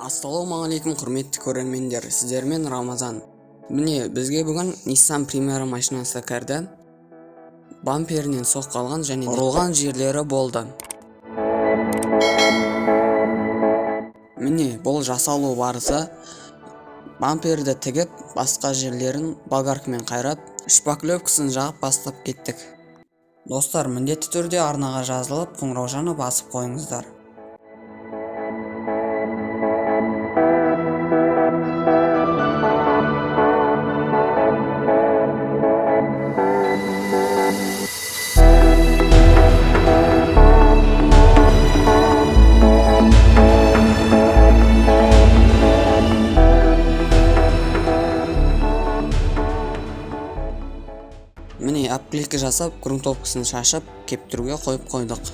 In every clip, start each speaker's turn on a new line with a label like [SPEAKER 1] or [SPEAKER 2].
[SPEAKER 1] Ассалаумағалейкум құрметті көрермендер, сіздермен Рамазан. Міне, бізге бүгін Nissan Primera машинасы кірді. Бамперінен соққалған және ұрылған жерлері болды. Міне, бұл жасалу барысы. Бамперді тігіп, басқа жерлерін болгаркамен қайрап, шпаклевкасын жағып бастап кеттік. Достар, міндетті түрде арнаға жазылып, қоңыраужаны басып қойыңыздар. Міне, обклейка жасап, грунтовкасын шашып, кептіруге қойып қойдық.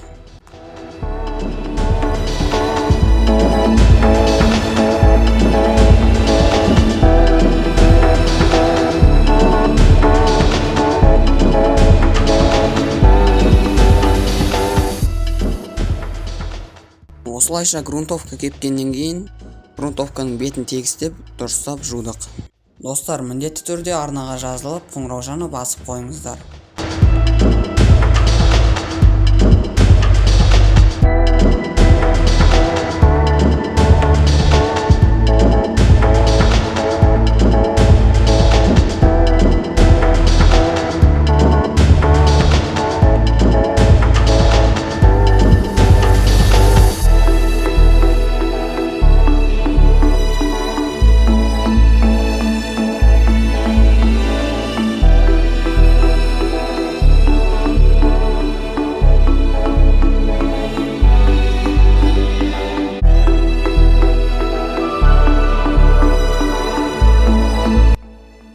[SPEAKER 1] Осылайша грунтовка кепкеннен кейін, грунтовканың бетін тегістеп, дұрыстап жудық. Достар, міндетті түрде арнаға жазылып, қоңыраужаны басып қойыңыздар.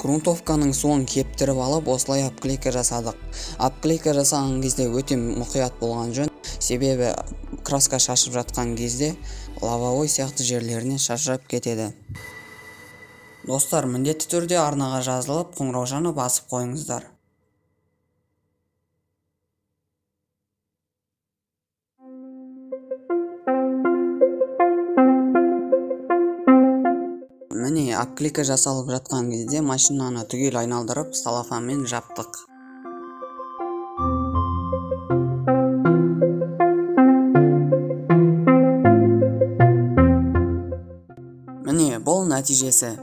[SPEAKER 1] Грунтовканың суын кептіріп алып, осылай обклейка жасадық. Обклейка жасаған кезде өте мұқият болған жөн, себебі краска шашып жатқан кезде лобовой сияқты жерлеріне шашырап кетеді. Достар, міндетті түрде арнаға жазылып, қоңыраужаны басып қойыңыздар. Міне, обклейка жасалып жатқан кезде машинаны түгел айналдырып, салафанмен жаптық. Міне, бұл нәтижесі.